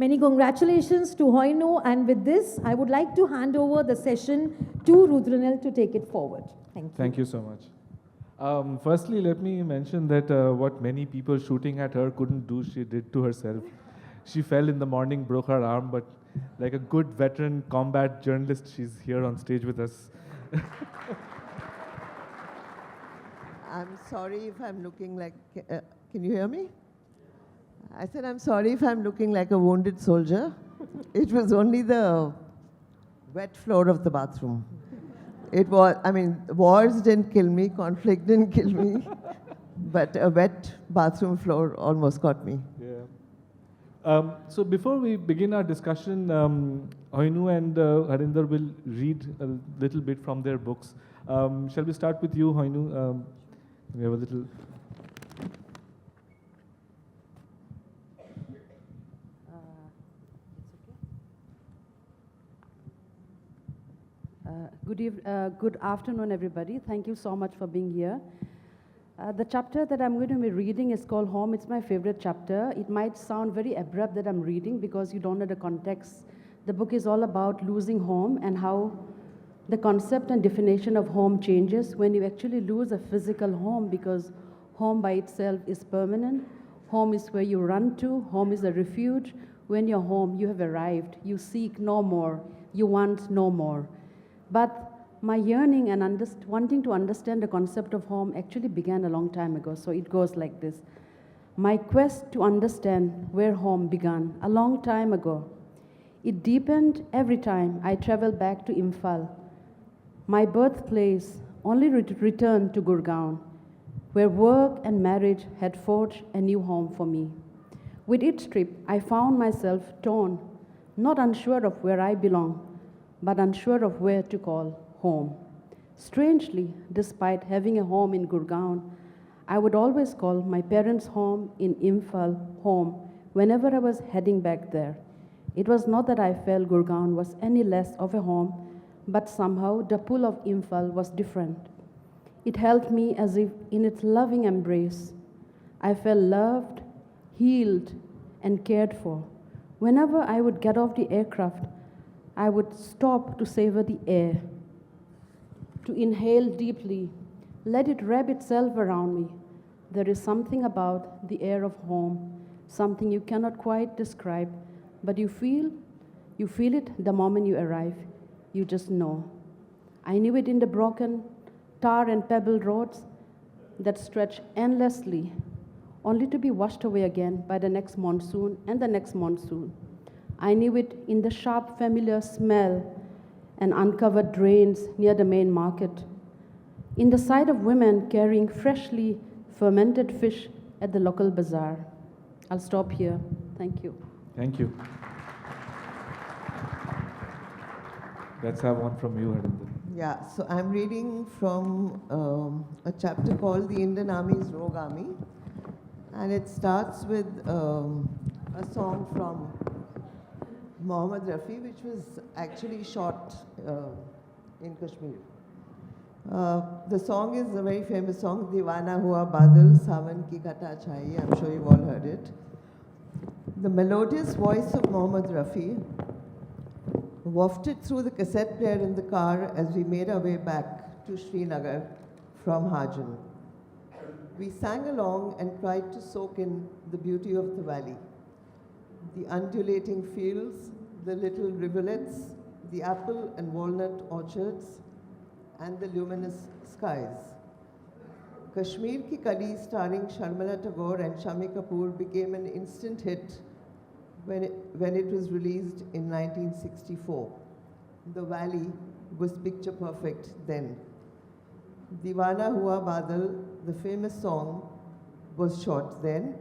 Many congratulations to Hoihnu, and with this, I would like to hand over the session to Rudraneil to take it forward. Thank you. Thank you so much. Firstly, let me mention that what many people shooting at her couldn't do, she did to herself. She fell in the morning, broke her arm, but like a good veteran combat journalist, she's here on stage with us. I'm sorry if I'm looking like, can you hear me? I said, I'm sorry if I'm looking like a wounded soldier. It was only the wet floor of the bathroom. It was, I mean, wars didn't kill me, conflict didn't kill me, but a wet bathroom floor almost got me. Yeah. So before we begin our discussion, Hoihnu and Harinder will read a little bit from their books. Shall we start with you, Hoihnu? We have a little... Good afternoon, everybody. Thank you so much for being here. The chapter that I'm going to be reading is called Home. It's my favorite chapter. It might sound very abrupt that I'm reading because you don't know the context. The book is all about losing home and how the concept and definition of home changes when you actually lose a physical home, because home by itself is permanent. Home is where you run to. Home is a refuge. When you're home, you have arrived. You seek no more. You want no more. But my yearning and wanting to understand the concept of home actually began a long time ago. So it goes like this. My quest to understand where home began a long time ago. It deepened every time I traveled back to Imphal, my birthplace, only returned to Gurgaon, where work and marriage had forged a new home for me. With each trip, I found myself torn, not unsure of where I belong, but unsure of where to call home. Strangely, despite having a home in Gurgaon, I would always call my parents' home in Imphal home whenever I was heading back there. It was not that I felt Gurgaon was any less of a home, but somehow the pull of Imphal was different. It held me as if in its loving embrace. I felt loved, healed, and cared for. Whenever I would get off the aircraft, I would stop to savor the air, to inhale deeply, let it wrap itself around me. There is something about the air of home, something you cannot quite describe, but you feel it the moment you arrive. You just know. I knew it in the broken tar and pebble roads that stretch endlessly, only to be washed away again by the next monsoon and the next monsoon. I knew it in the sharp, familiar smell and uncovered drains near the main market, in the sight of women carrying freshly fermented fish at the local bazaar. I'll stop here. Thank you. Thank you. Let's have one from you, Harinder. Yeah, so I'm reading from a chapter called The Indian Army's Rogue Army, and it starts with a song from Mohammed Rafi, which was actually shot in Kashmir. The song is a very famous song, Deewana Hua Badal, Sawan Ki Ghata Chai. I'm sure you've all heard it. The melodious voice of Mohammed Rafi wafted through the cassette player in the car as we made our way back to Srinagar from Hajan. We sang along and tried to soak in the beauty of the valley. The undulating fields, the little rivulets, the apple and walnut orchards, and the luminous skies. Kashmir Ki Kali, starring Sharmila Tagore and Shami Kapoor, became an instant hit when it was released in 1964. The valley was picture perfect then. Deewana Hua Badal, the famous song, was shot then,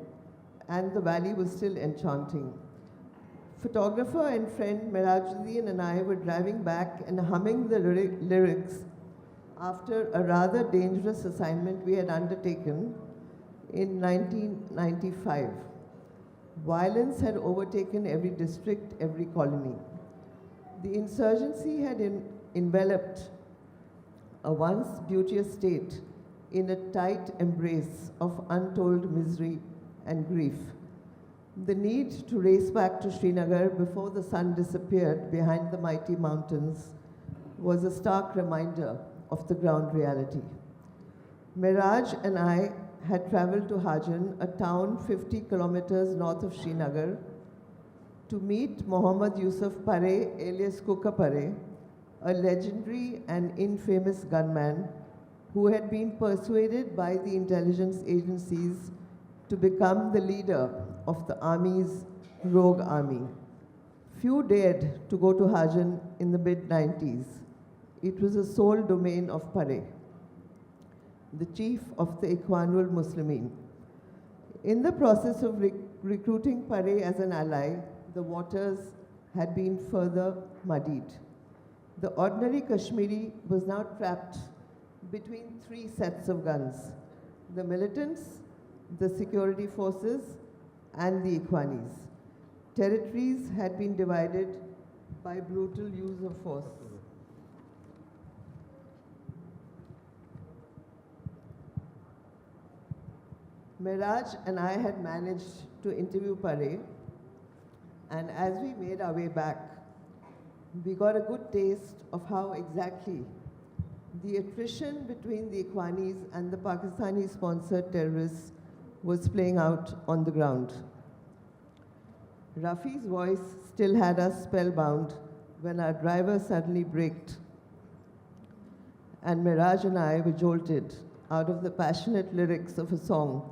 and the valley was still enchanting. Photographer and friend Merajuddin and I were driving back and humming the lyrics after a rather dangerous assignment we had undertaken in 1995. Violence had overtaken every district, every colony. The insurgency had enveloped a once beauteous state in a tight embrace of untold misery and grief. The need to race back to Srinagar before the sun disappeared behind the mighty mountains was a stark reminder of the ground reality. Miraj and I had traveled to Hajan, a town 50 kilometers north of Srinagar, to meet Mohammad Yusuf Pare, alias Kuka Pare, a legendary and infamous gunman who had been persuaded by the intelligence agencies to become the leader of the army's rogue army. Few dared to go to Hajan in the mid-90s. It was a sole domain of Pare, the chief of the Ikhwanul Muslimin. In the process of recruiting Pare as an ally, the waters had been further muddied. The ordinary Kashmiri was now trapped between three sets of guns: the militants, the security forces, and the Ikhwanis. Territories had been divided by brutal use of force. Miraj and I had managed to interview Pare, and as we made our way back, we got a good taste of how exactly the attrition between the Ikhwanis and the Pakistani-sponsored terrorists was playing out on the ground. Rafi's voice still had us spellbound when our driver suddenly braked, and Miraj and I were jolted out of the passionate lyrics of a song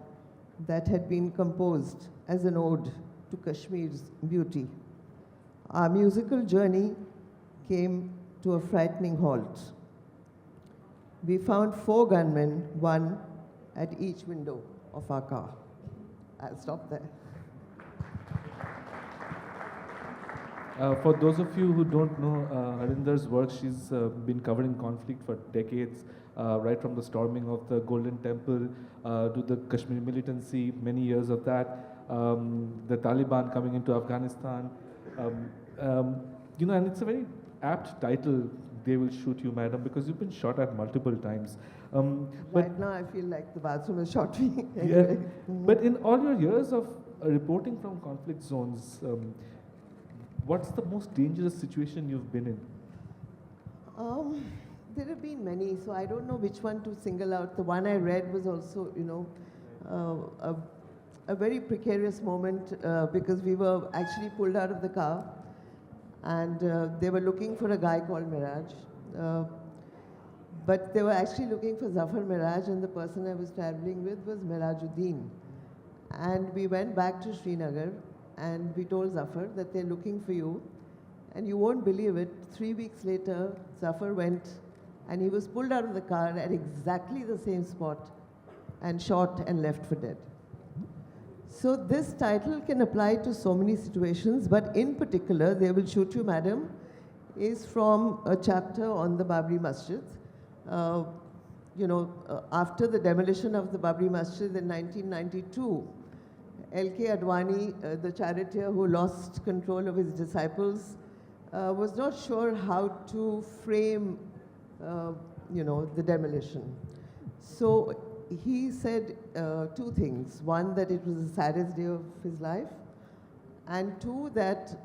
that had been composed as an ode to Kashmir's beauty. Our musical journey came to a frightening halt. We found 4 gunmen, one at each window of our car. I'll stop there. For those of you who don't know Harinder's work, she's been covering conflict for decades, right from the storming of the Golden Temple to the Kashmir militancy, many years of that, the Taliban coming into Afghanistan. And it's a very apt title, "They Will Shoot You, Madam," because you've been shot at multiple times. Right now I feel like the bathroom has shot me. Yeah, but in all your years of reporting from conflict zones, what's the most dangerous situation you've been in? There have been many, so I don't know which one to single out. The one I read was also, a very precarious moment because we were actually pulled out of the car, and they were looking for a guy called Miraj. But they were actually looking for Zafar Miraj, and the person I was traveling with was Mirajuddin. And we went back to Srinagar, and we told Zafar that they're looking for you. And you won't believe it, 3 weeks later, Zafar went, and he was pulled out of the car at exactly the same spot and shot and left for dead. So this title can apply to so many situations, but in particular, "They Will Shoot You, Madam," is from a chapter on the Babri Masjid. After the demolition of the Babri Masjid in 1992, L.K. Advani, the charioteer who lost control of his disciples, was not sure how to frame, the demolition. So he said 2 things. One, that it was the saddest day of his life, and 2, that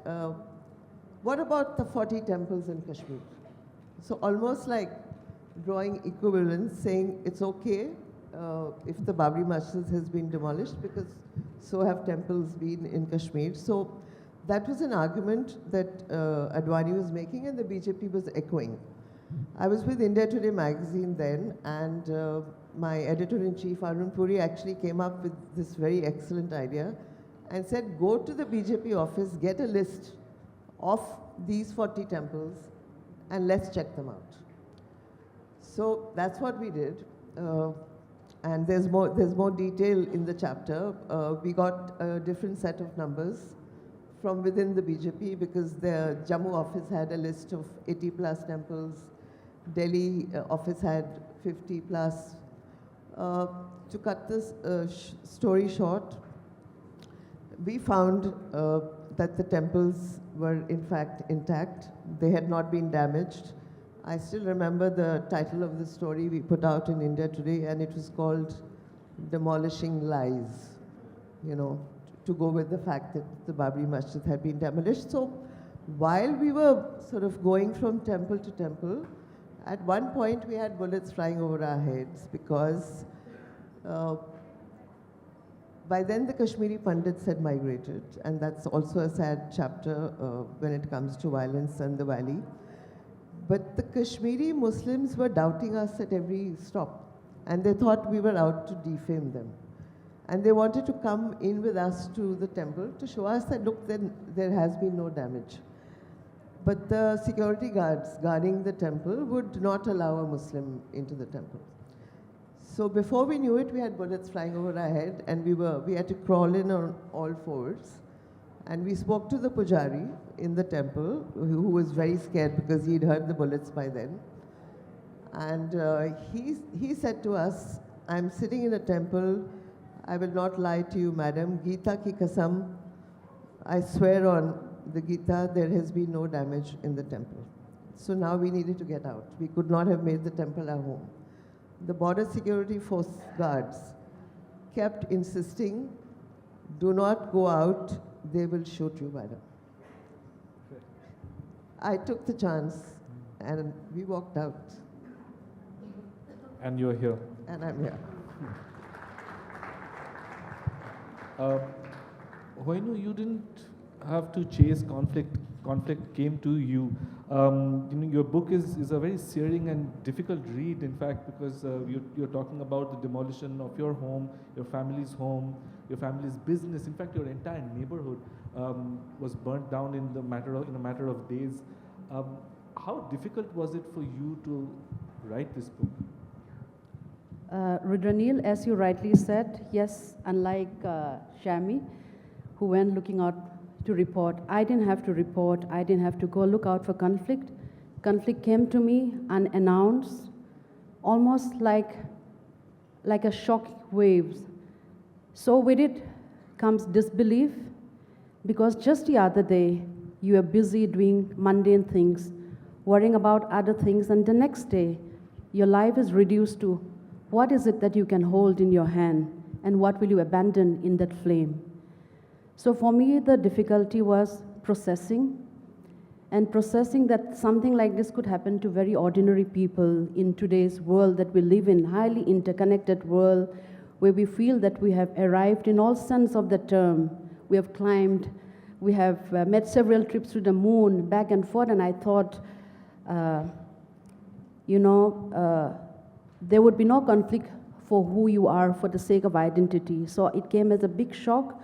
what about the 40 temples in Kashmir? So almost like drawing equivalence, saying it's okay if the Babri Masjid has been demolished, because so have temples been in Kashmir. So that was an argument that Advani was making, and the BJP was echoing. I was with India Today magazine then, and my editor-in-chief, Arun Puri, actually came up with this very excellent idea and said, go to the BJP office, get a list of these 40 temples, and let's check them out. So that's what we did. And there's more detail in the chapter. We got a different set of numbers from within the BJP, because the Jammu office had a list of 80 plus temples. Delhi office had 50 plus. To cut this story short, we found that the temples were in fact intact. They had not been damaged. I still remember the title of the story we put out in India Today, and it was called "Demolishing Lies," to go with the fact that the Babri Masjid had been demolished. So while we were sort of going from temple to temple, at one point we had bullets flying over our heads because by then the Kashmiri Pandits had migrated, and that's also a sad chapter when it comes to violence in the valley. But the Kashmiri Muslims were doubting us at every stop, and they thought we were out to defame them. And they wanted to come in with us to the temple to show us that, look, then there has been no damage. But the security guards guarding the temple would not allow a Muslim into the temple. So before we knew it, we had bullets flying over our head, and we had to crawl in on all fours. And we spoke to the pujari in the temple, who was very scared because he'd heard the bullets by then. And he said to us, I'm sitting in a temple, I will not lie to you, madam. Gita ki kasam, I swear on the Gita, there has been no damage in the temple. So now we needed to get out. We could not have made the temple our home. The border security force guards kept insisting, do not go out, they will shoot you, madam. I took the chance and we walked out. And you're here. And I'm here. Hoihnu, you didn't have to chase conflict. Conflict came to you. Your book is a very searing and difficult read, in fact, because you're talking about the demolition of your home, your family's business. In fact, your entire neighborhood was burnt down in a matter of days. How difficult was it for you to write this book? Rudraneil, as you rightly said, yes, unlike Shami, who went looking out to report, I didn't have to report. I didn't have to go look out for conflict. Conflict came to me unannounced, almost like a shock waves. So with it comes disbelief, because just the other day, you are busy doing mundane things, worrying about other things, and the next day, your life is reduced to what is it that you can hold in your hand, and what will you abandon in that flame? So for me, the difficulty was processing, and processing that something like this could happen to very ordinary people in today's world that we live in, highly interconnected world, where we feel that we have arrived in all sense of the term. We have climbed, we have made several trips to the moon, back and forth, and I thought, there would be no conflict for who you are for the sake of identity. So it came as a big shock.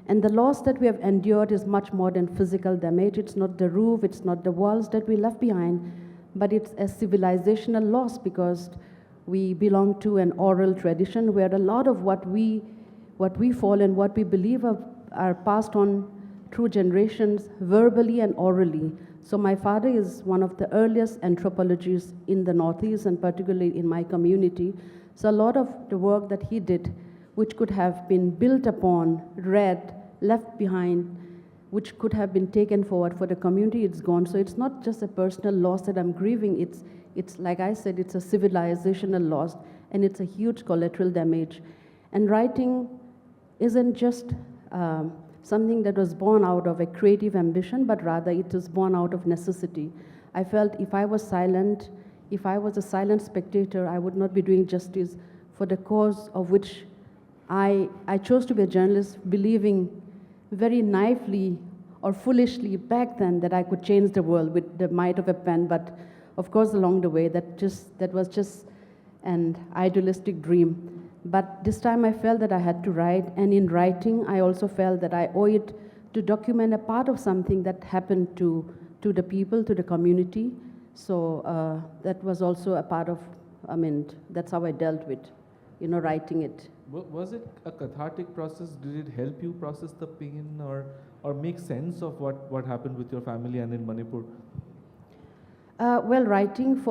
And the loss that we have endured is much more than physical damage. It's not the roof, it's not the walls that we left behind, but it's a civilizational loss, because we belong to an oral tradition where a lot of what we follow and what we believe are passed on through generations, verbally and orally. So my father is one of the earliest anthropologists in the Northeast, and particularly in my community. So a lot of the work that he did, which could have been built upon, read, left behind, which could have been taken forward for the community, it's gone. So it's not just a personal loss that I'm grieving, it's like I said, it's a civilizational loss, and it's a huge collateral damage. And writing isn't just something that was born out of a creative ambition, but rather it was born out of necessity. I felt if I was silent, if I was a silent spectator, I would not be doing justice for the cause of which I chose to be a journalist, believing very naively or foolishly back then that I could change the world with the might of a pen. But of course, along the way, that was just an idealistic dream. But this time I felt that I had to write, and in writing, I also felt that I owe it to document a part of something that happened to the people, to the community. So that was also a part of, that's how I dealt with, writing it. Was it a cathartic process? Did it help you process the pain or make sense of what happened with your family and in Manipur? Well, writing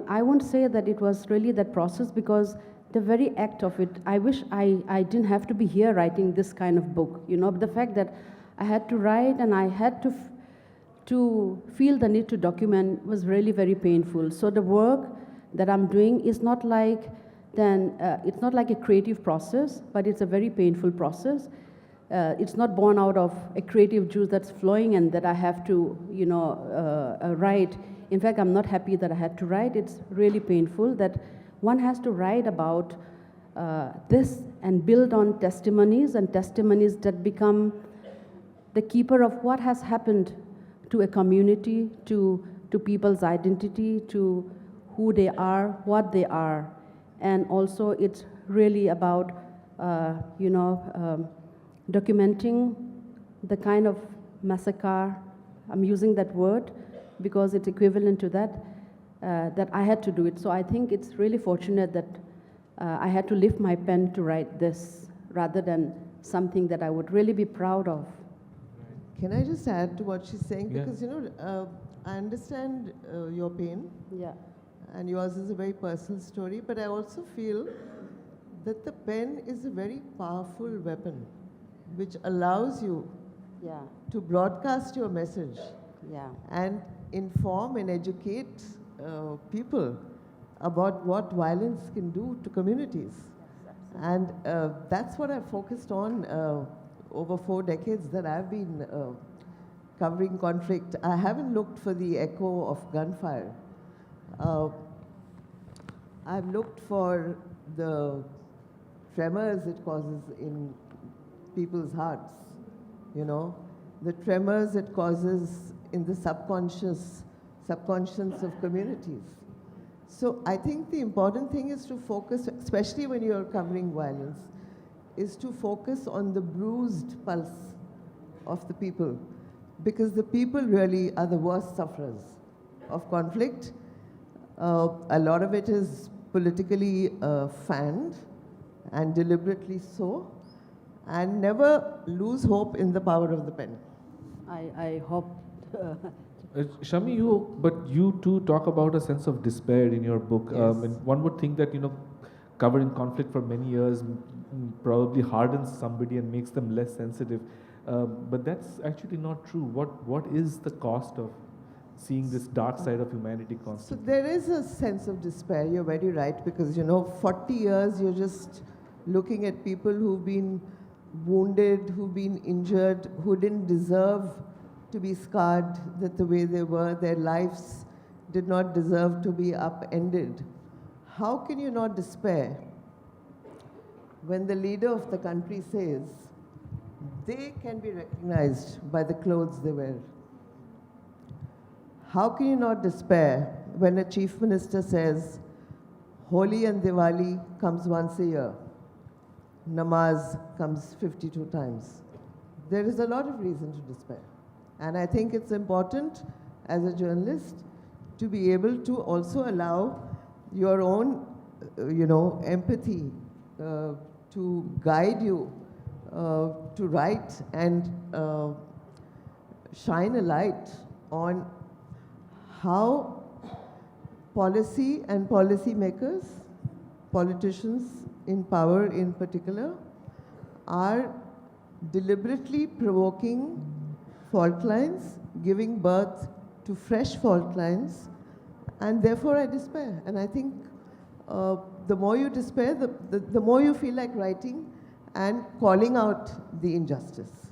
I won't say that it was really that process, because the very act of it, I wish I didn't have to be here writing this kind of book. The fact that I had to write and I had to feel the need to document was really very painful. So the work that I'm doing is not like it's not like a creative process, but it's a very painful process. it's not born out of a creative juice that's flowing and that I have to, write. In fact, I'm not happy that I had to write. It's really painful that one has to write about this and build on testimonies, and testimonies that become the keeper of what has happened to a community, to people's identity, to who they are, what they are. And also it's really about, documenting the kind of massacre, I'm using that word because it's equivalent to that, that I had to do it. So I think it's really fortunate that I had to lift my pen to write this rather than something that I would really be proud of. Can I just add to what she's saying? Yeah. Because, I understand your pain, Yeah. and yours is a very personal story, but I also feel that the pen is a very powerful weapon which allows you Yeah. to broadcast your message Yeah. and inform and educate people about what violence can do to communities. And that's what I've focused on over 4 decades that I've been covering conflict. I haven't looked for the echo of gunfire. I've looked for the tremors it causes in people's hearts, the tremors it causes in the subconscious of communities. So I think the important thing is to focus, especially when you're covering violence, is to focus on the bruised pulse of the people, because the people really are the worst sufferers of conflict. A lot of it is politically fanned, and deliberately so, and never lose hope in the power of the pen. I hope. Shami, you too talk about a sense of despair in your book. Yes. And one would think that, covering conflict for many years probably hardens somebody and makes them less sensitive. But that's actually not true. What is the cost of seeing this dark side of humanity So constantly? there is a sense of despair, you're very right, because 40 years you're just looking at people who've been wounded, who've been injured, who didn't deserve to be scarred the way they were. Their lives did not deserve to be upended. How can you not despair when the leader of the country says they can be recognized by the clothes they wear? How can you not despair when a chief minister says Holi and Diwali comes once a year, namaz comes 52 times? There is a lot of reason to despair. And I think it's important as a journalist to be able to also allow your own, empathy to guide you to write and shine a light on how policy and policymakers, politicians in power in particular, are deliberately provoking fault lines, giving birth to fresh fault lines, and therefore I despair. And I think the more you despair, the more you feel like writing and calling out the injustice.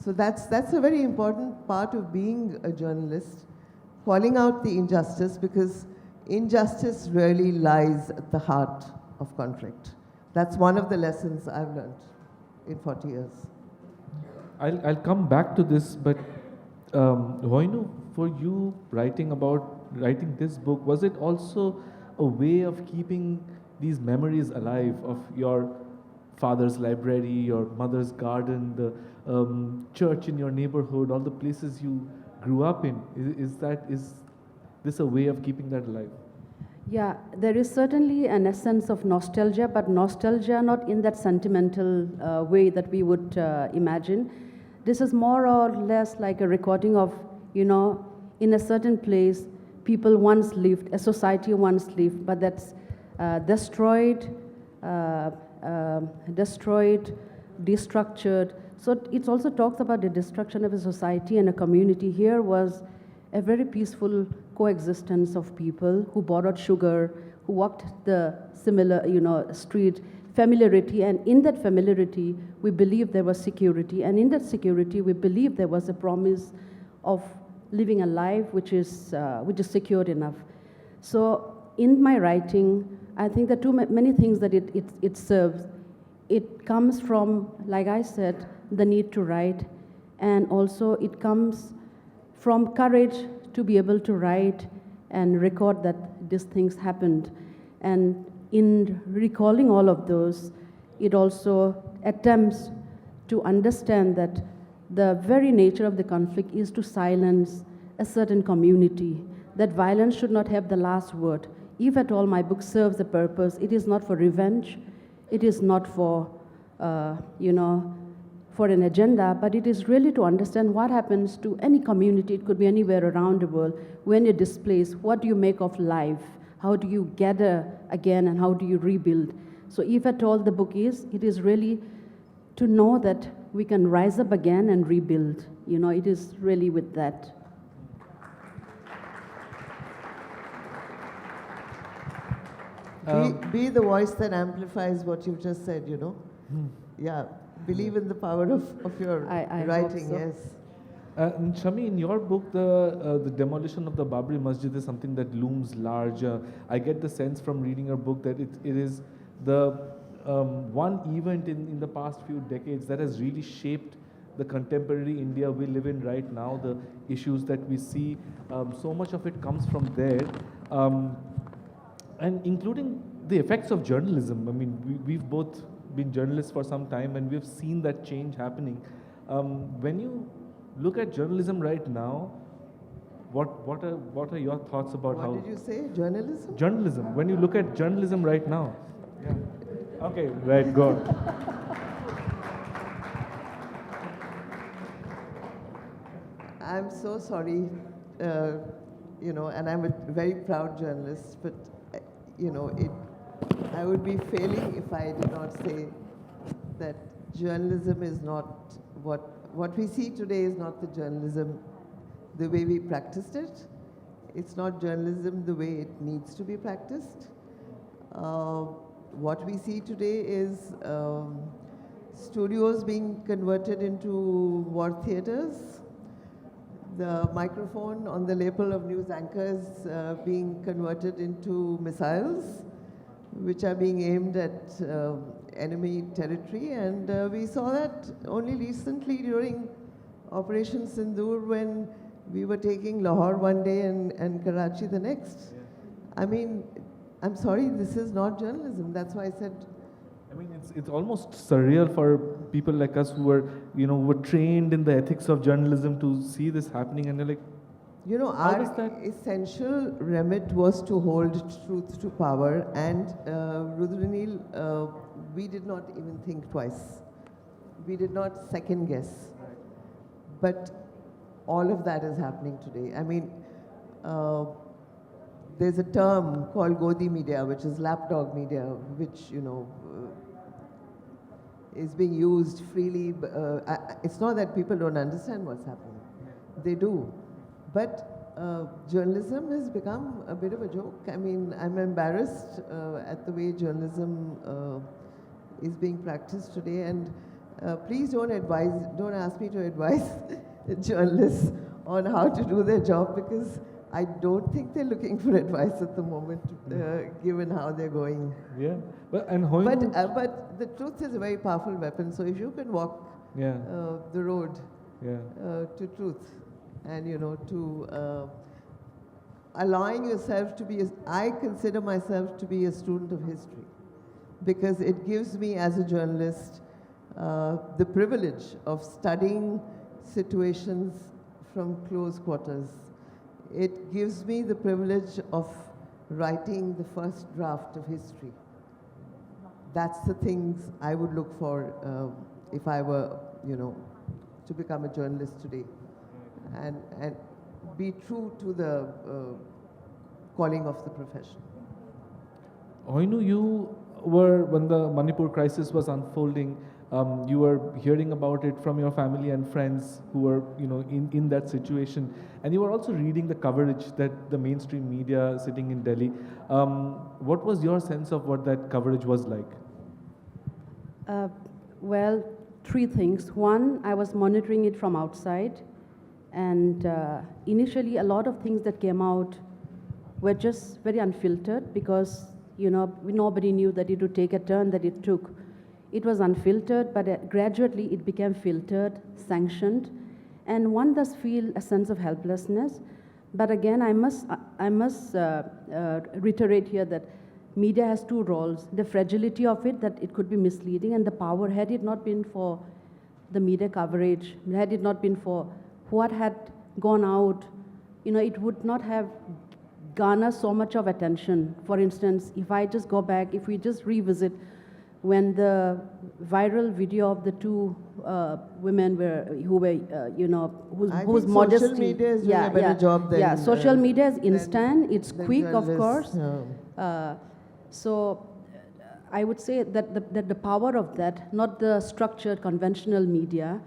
So that's a very important part of being a journalist, calling out the injustice, because injustice really lies at the heart of conflict. That's one of the lessons I've learned in 40 years. I'll come back to this, but Hoihnu, for you writing this book, was it also a way of keeping these memories alive of your father's library, your mother's garden, the church in your neighborhood, all the places you grew up in? Is this a way of keeping that alive? Yeah, there is certainly an essence of nostalgia, but nostalgia not in that sentimental way that we would imagine. This is more or less like a recording of, in a certain place, people once lived, a society once lived, but that's destroyed, destructured. So it also talks about the destruction of a society and a community. Here was a very peaceful coexistence of people who borrowed sugar, who walked the similar, street, familiarity, and in that familiarity, we believed there was security, and in that security, we believed there was a promise of living a life which is secure enough. So in my writing, I think there are many things that it serves. It comes from, like I said, the need to write, and also it comes from courage to be able to write and record that these things happened. And in recalling all of those, it also attempts to understand that the very nature of the conflict is to silence a certain community, that violence should not have the last word. If at all my book serves a purpose, it is not for revenge, it is not for, for an agenda, but it is really to understand what happens to any community, it could be anywhere around the world, when you're displaced, what do you make of life? How do you gather again, and how do you rebuild? So if at all the book is, it is really to know that we can rise up again and rebuild. It is really with that. Be the voice that amplifies what you've just said, Yeah, believe in the power of your I writing, hope so. yes. Shami, in your book, the demolition of the Babri Masjid is something that looms large. I get the sense from reading your book that it is the one event in the past few decades that has really shaped the contemporary India we live in right now, the issues that we see. So much of it comes from there. And including the effects of journalism. I mean, we've both been journalists for some time, and we've seen that change happening. When you look at journalism right now, what are your thoughts about how? What did you say? Journalism? Journalism. When you look at journalism right now. Yeah. Okay. Right. Go on. I'm so sorry, and I'm a very proud journalist, but I would be failing if I did not say that journalism is not what we see today is not the journalism the way we practiced it. It's not journalism the way it needs to be practiced. What we see today is studios being converted into war theaters, the microphone on the lapel of news anchors being converted into missiles, which are being aimed at enemy territory. And we saw that only recently during Operation Sindoor, when we were taking Lahore one day and Karachi the next. Yeah. I mean, I'm sorry, this is not journalism. That's why I said. I mean, it's almost surreal for people like us who were trained in the ethics of journalism to see this happening, and they're like, our essential remit was to hold truth to power, and Rudraneil, we did not even think twice. We did not second guess. Right. But all of that is happening today. I mean, there's a term called Godi media, which is lapdog media, which, is being used freely. It's not that people don't understand what's happening. They do. But journalism has become a bit of a joke. I mean, I'm embarrassed at the way journalism is being practiced today. And please don't ask me to advise journalists on how to do their job, because I don't think they're looking for advice at the moment, given how they're going. Yeah, but the truth is a very powerful weapon. So if you can walk the road to truth, and to allowing yourself to be, I consider myself to be a student of history, because it gives me as a journalist the privilege of studying situations from close quarters. It gives me the privilege of writing the first draft of history. That's the things I would look for if I were, to become a journalist today. And be true to the calling of the profession. Hoihnu, you were, when the Manipur crisis was unfolding, you were hearing about it from your family and friends who were, in that situation, and you were also reading the coverage that the mainstream media sitting in Delhi. What was your sense of what that coverage was like? Uh, well, three things. One, I was monitoring it from outside, and initially a lot of things that came out were just very unfiltered because, nobody knew that it would take a turn that it took. It was unfiltered, but gradually it became filtered, sanctioned, and one does feel a sense of helplessness. But again, I must reiterate here that media has two roles: the fragility of it, that it could be misleading, and the power. Had it not been for the media coverage, had it not been for what had gone out, it would not have garnered so much of attention. For instance, if I just go back, if we just revisit when the viral video of the two women whose modesty. Social media is doing a better job than. Yeah, social media is instant, it's than quick, of journalists, course. So I would say that the power of that, not the structured conventional media,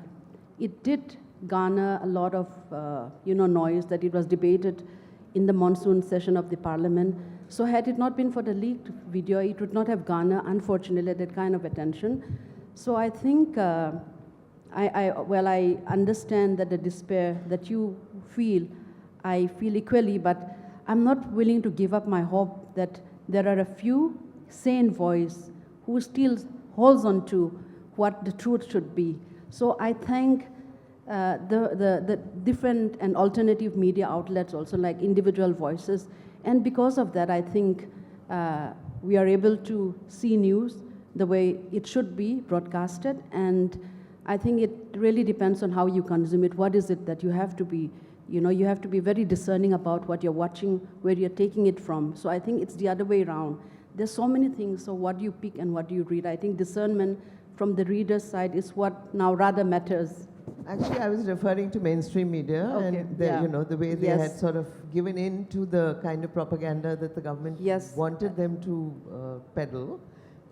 it did garner a lot of noise, that it was debated in the monsoon session of the parliament. So had it not been for the leaked video, it would not have garnered, unfortunately, that kind of attention. So I think, I understand that the despair that you feel, I feel equally, but I'm not willing to give up my hope that there are a few sane voices who still holds on to what the truth should be. So I thank the different and alternative media outlets also, like individual voices. And because of that, I think we are able to see news the way it should be broadcasted. And I think it really depends on how you consume it. What is it that you have to be, you have to be very discerning about what you're watching, where you're taking it from. So I think it's the other way around. There's so many things, so what do you pick and what do you read? I think discernment from the reader's side is what now rather matters. Actually, I was referring to mainstream media, Okay, and the, yeah. the way they Yes. had sort of given in to the kind of propaganda that the government Yes. wanted them to peddle.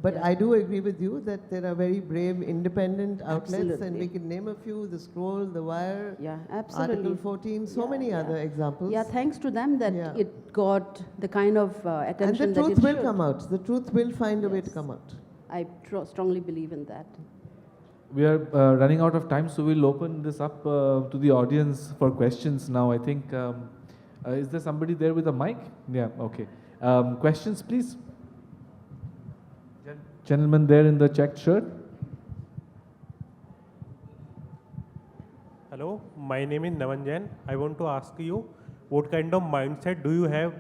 But Yeah. I do agree with you that there are very brave independent outlets, and Absolutely. we can name a few: The Scroll, The Wire, Yeah, absolutely. Article 14, so Yeah, many yeah. other examples. Yeah, thanks to them that Yeah. it got the kind of And attention the that truth it will should. come out. The truth will find a way to Yes. come out. I strongly believe in that. We are running out of time, so we'll open this up to the audience for questions now. I think, is there somebody there with a mic? Yeah, okay. Questions, please. Gentleman there in the checked shirt. Hello, my name is Navan Jain. I want to ask you, what kind of mindset do you have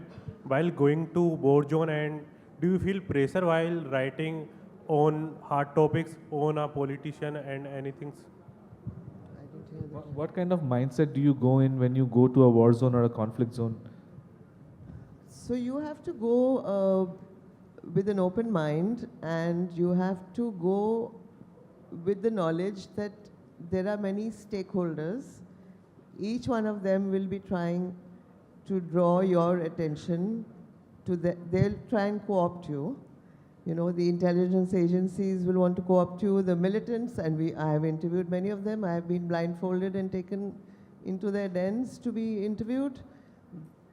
while going to war zone, and do you feel pressure while writing on hard topics on a politician and anything? What kind of mindset do you go in when you go to a war zone or a conflict zone? So you have to go with an open mind, and you have to go with the knowledge that there are many stakeholders. Each one of them will be trying to draw your attention to they'll try and co-opt you. The intelligence agencies will want to co-opt you, the militants, and I have interviewed many of them. I have been blindfolded and taken into their dens to be interviewed.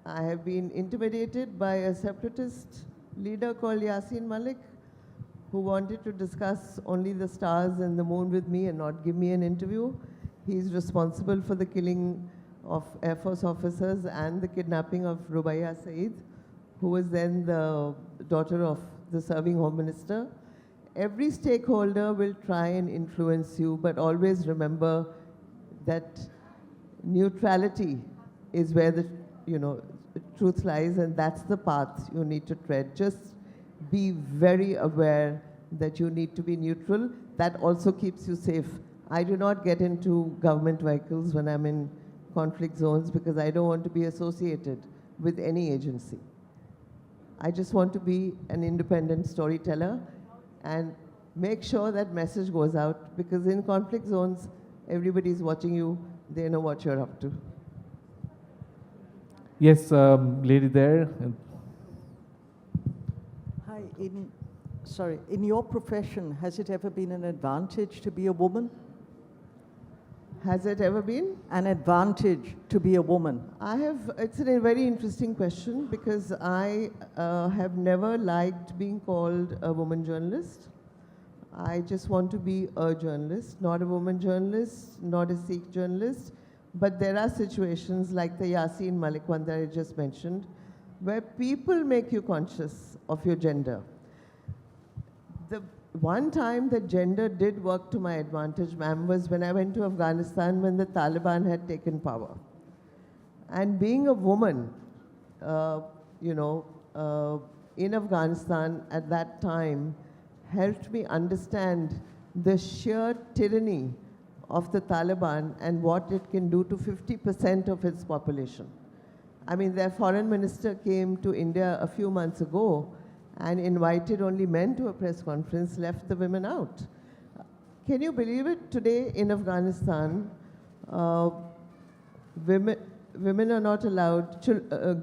I have been intimidated by a separatist leader called Yasin Malik, who wanted to discuss only the stars and the moon with me and not give me an interview. He's responsible for the killing of Air Force officers and the kidnapping of Rubaiya Saeed, who was then the daughter of the serving Home Minister. Every stakeholder will try and influence you, but always remember that neutrality is where the truth lies, and that's the path you need to tread. Just be very aware that you need to be neutral. That also keeps you safe. I do not get into government vehicles when I'm in conflict zones because I don't want to be associated with any agency. I just want to be an independent storyteller and make sure that message goes out, because in conflict zones, everybody's watching you. They know what you're up to. Yes, lady there. Hi, in your profession, has it ever been an advantage to be a woman? Has it ever been? An advantage to be a woman? It's a very interesting question, because I have never liked being called a woman journalist. I just want to be a journalist, not a woman journalist, not a Sikh journalist. But there are situations like the Yasin Malik one that I just mentioned, where people make you conscious of your gender. The one time that gender did work to my advantage, ma'am, was when I went to Afghanistan when the Taliban had taken power. And being a woman, in Afghanistan at that time helped me understand the sheer tyranny of the Taliban and what it can do to 50% of its population. I mean, their foreign minister came to India a few months ago and invited only men to a press conference, left the women out. Can you believe it? Today in Afghanistan, women are not allowed,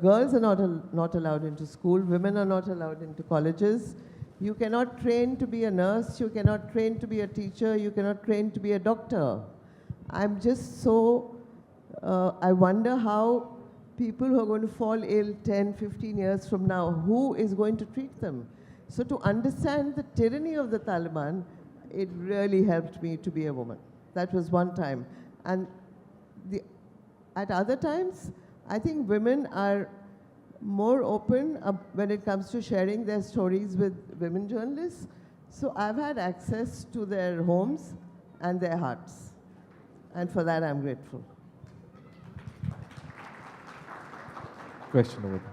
girls are not allowed into school, women are not allowed into colleges. You cannot train to be a nurse, you cannot train to be a teacher, you cannot train to be a doctor. I'm just so, I wonder how people who are going to fall ill 10, 15 years from now, who is going to treat them? So to understand the tyranny of the Taliban, it really helped me to be a woman. That was one time. And at other times, I think women are more open when it comes to sharing their stories with women journalists. So I've had access to their homes and their hearts. And for that, I'm grateful. Question over there.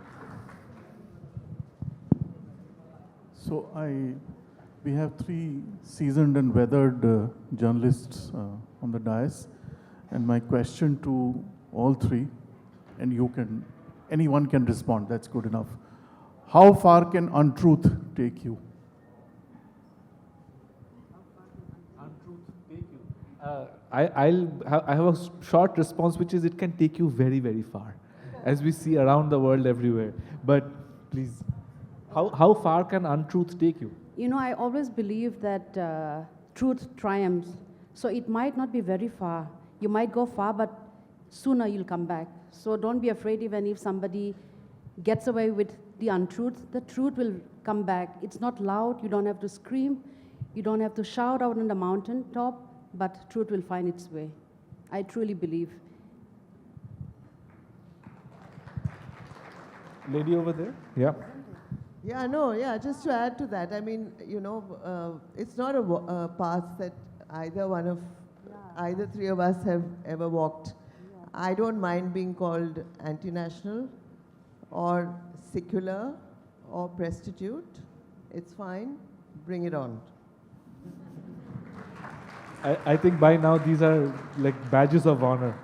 So we have three seasoned and weathered journalists on the dais. And my question to all three, and anyone can respond, that's good enough. How far can untruth take you? I have a short response, which is it can take you very, very far, as we see around the world everywhere. But please, how far can untruth take you? You know, I always believe that truth triumphs. So it might not be very far. You might go far, but sooner you'll come back. So don't be afraid even if somebody gets away with the untruth, the truth will come back. It's not loud, you don't have to scream, you don't have to shout out on the mountain top, but truth will find its way. I truly believe. Lady over there? Yeah. Yeah, just to add to that, I mean, it's not a path that either three of us have ever walked. I don't mind being called anti-national or secular or prostitute. It's fine. Bring it on. I think by now these are like badges of honor.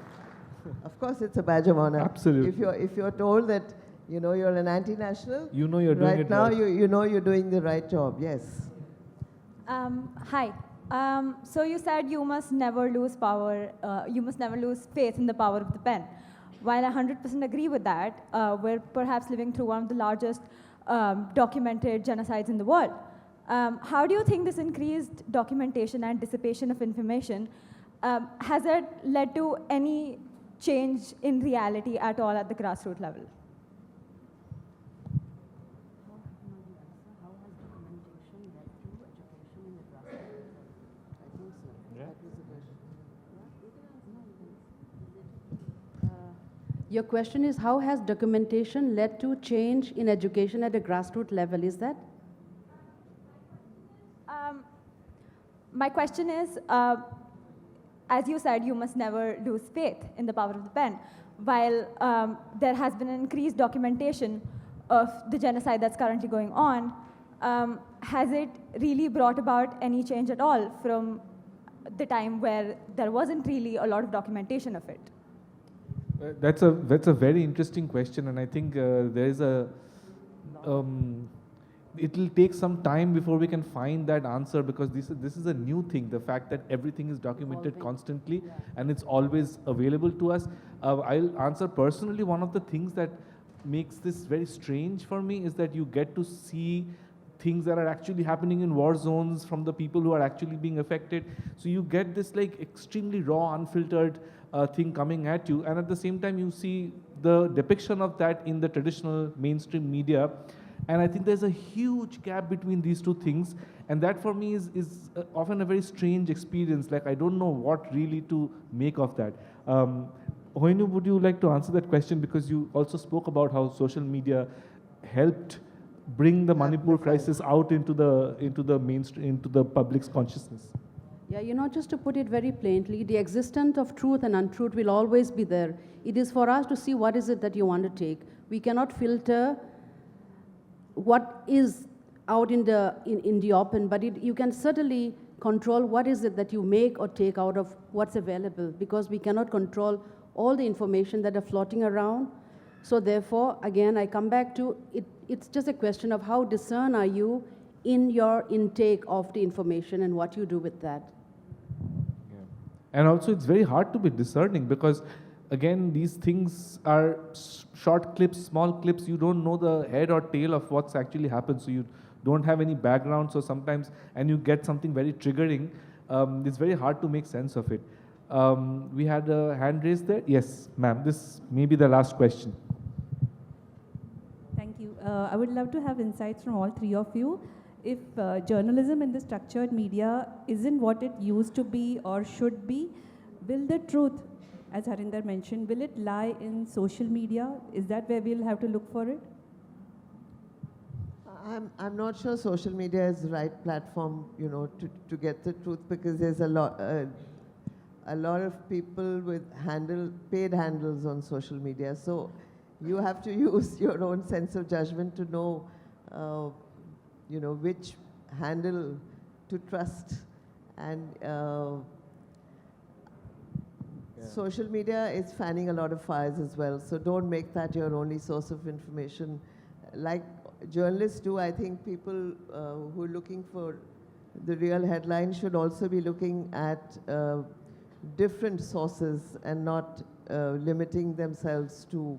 Of course, it's a badge of honor. Absolutely. If you're told that you're an anti-national, you know you're doing right it now right. you know you're doing the right job. Yes. Hi. So you said you must never lose power, you must never lose faith in the power of the pen. While I 100% agree with that, we're perhaps living through one of the largest documented genocides in the world. How do you think this increased documentation and dissipation of information, has it led to any change in reality at all at the grassroots level? Your question is, how has documentation led to change in education at a grassroots level, is that? My question is, as you said, you must never lose faith in the power of the pen. While there has been an increased documentation of the genocide that's currently going on, has it really brought about any change at all from the time where there wasn't really a lot of documentation of it? That's a very interesting question, and I think there is it'll take some time before we can find that answer, because this is a new thing. The fact that everything is documented constantly and it's always available to us. I'll answer personally. One of the things that makes this very strange for me is that you get to see things that are actually happening in war zones from the people who are actually being affected. So you get this like extremely raw, unfiltered thing coming at you, and at the same time you see the depiction of that in the traditional mainstream media. And I think there's a huge gap between these two things. And that for me is often a very strange experience. Like, I don't know what really to make of that. Hoihnu, would you like to answer that question? Because you also spoke about how social media helped bring the Manipur crisis out into the mainstream, into the public's consciousness. Yeah, you know, just to put it very plainly, the existence of truth and untruth will always be there. It is for us to see what is it that you want to take. We cannot filter what is out in the open, but you can certainly control what is it that you make or take out of what's available, because we cannot control all the information that are floating around. So therefore, again, I come back to it. It's just a question of how discern are you in your intake of the information and what you do with that. Yeah. And also, it's very hard to be discerning because, again, these things are short clips, small clips. You don't know the head or tail of what's actually happened. So you don't have any background. So sometimes, and you get something very triggering, it's very hard to make sense of it. We had a hand raised there. Yes, ma'am. This may be the last question. Thank you. I would love to have insights from all three of you. If journalism in the structured media isn't what it used to be or should be, will the truth, as Harinder mentioned, will it lie in social media? Is that where we'll have to look for it? I'm not sure social media is the right platform, you know, to get the truth, because there's a lot of people with paid handles on social media. So you have to use your own sense of judgment to know, you know, which handle to trust. And social media is fanning a lot of fires as well. So don't make that your only source of information. Like journalists do, I think people who are looking for the real headline should also be looking at different sources and not limiting themselves to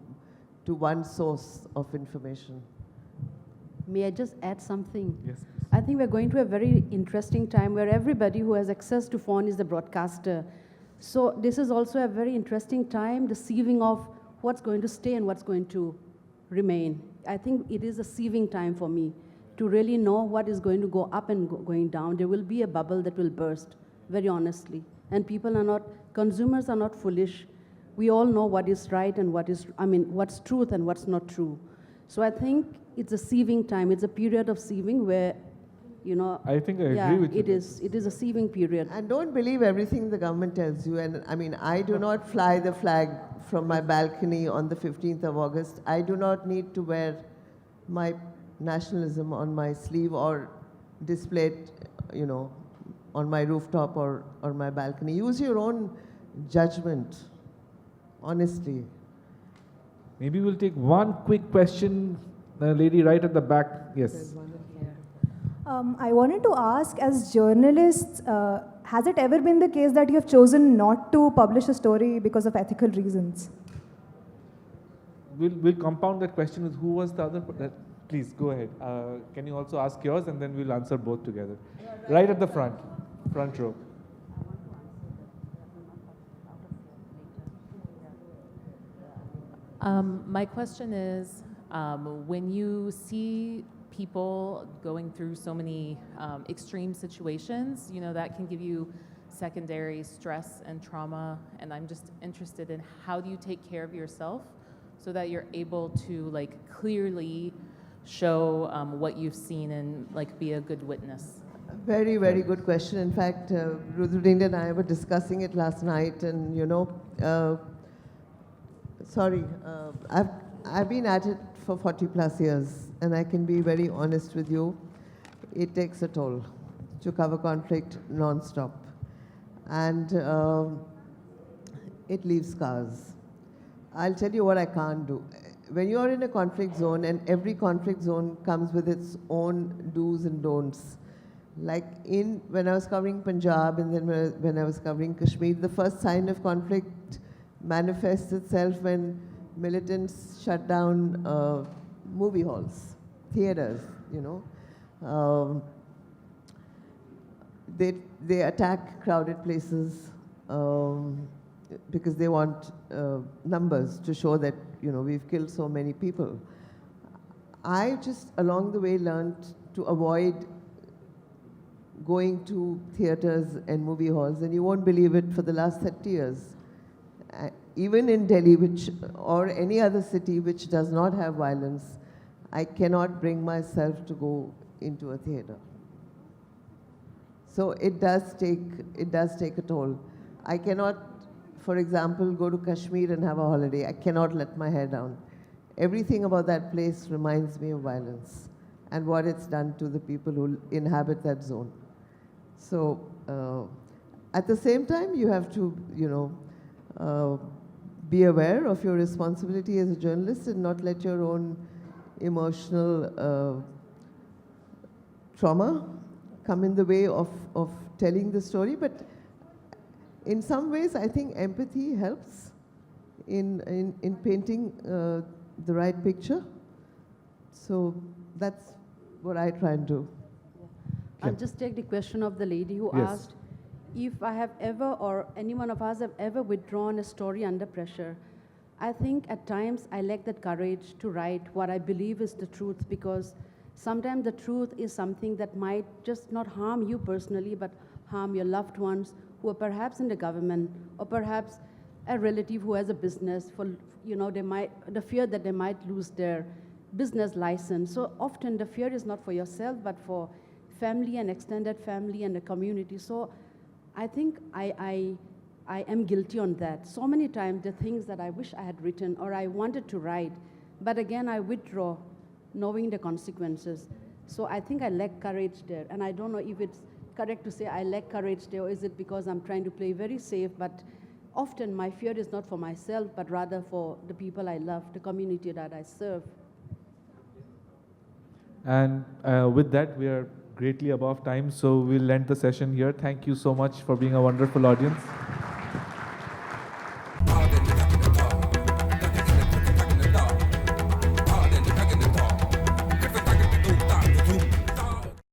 one source of information. May I just add something? Yes, please. I think we're going to a very interesting time where everybody who has access to phone is the broadcaster. So this is also a very interesting time, the sieving of what's going to stay and what's going to remain. I think it is a sieving time for me to really know what is going to go up and going down. There will be a bubble that will burst, very honestly. And people are not, consumers are not foolish. We all know what is right and what's truth and what's not true. So I think it's a sieving time. It's a period of sieving where, you know. I think I agree with you. It is a sieving period. And don't believe everything the government tells you. And I mean, I do not fly the flag from my balcony on the 15th of August. I do not need to wear my nationalism on my sleeve or display it, you know, on my rooftop or my balcony. Use your own judgment, honestly. Maybe we'll take one quick question. The lady right at the back. Yes. I wanted to ask, as journalists, has it ever been the case that you have chosen not to publish a story because of ethical reasons? We'll compound that question with who was the other. Please go ahead. Can you also ask yours, and then we'll answer both together. Right at the front row. My question is, when you see people going through so many extreme situations, you know, that can give you secondary stress and trauma, and I'm just interested in how do you take care of yourself so that you're able to like clearly show what you've seen and like be a good witness? Very, very good question. In fact, Rudraneil and I were discussing it last night, and you know, I've been at it for 40 plus years, and I can be very honest with you, it takes a toll to cover conflict non-stop, and it leaves scars. I'll tell you what I can't do. When you're in a conflict zone, and every conflict zone comes with its own do's and don'ts. Like when I was covering Punjab, and then when I was covering Kashmir, the first sign of conflict manifests itself when militants shut down movie halls, theaters, you know. They attack crowded places because they want numbers to show that, you know, we've killed so many people. I just along the way learned to avoid going to theaters and movie halls, and you won't believe it, for the last 30 years, even in Delhi, or any other city which does not have violence, I cannot bring myself to go into a theater. So it does take a toll. I cannot, for example, go to Kashmir and have a holiday. I cannot let my hair down. Everything about that place reminds me of violence and what it's done to the people who inhabit that zone. So at the same time, you have to, be aware of your responsibility as a journalist and not let your own emotional trauma come in the way of telling the story. But in some ways, I think empathy helps in painting the right picture. So that's what I try and do. I'll just take the question of the lady who Yes. asked if I have ever, or any one of us have ever withdrawn a story under pressure. I think at times I lack that courage to write what I believe is the truth, because sometimes the truth is something that might just not harm you personally, but harm your loved ones who are perhaps in the government, or perhaps a relative who has a business, for the fear that they might lose their business license. So often the fear is not for yourself, but for family and extended family and the community. So I think I am guilty on that. So many times the things that I wish I had written or I wanted to write, but again I withdraw knowing the consequences. So I think I lack courage there, and I don't know if it's correct to say I lack courage there, or is it because I'm trying to play very safe, but often my fear is not for myself, but rather for the people I love, the community that I serve. And with that, we are greatly above time, so we'll end the session here. Thank you so much for being a wonderful audience.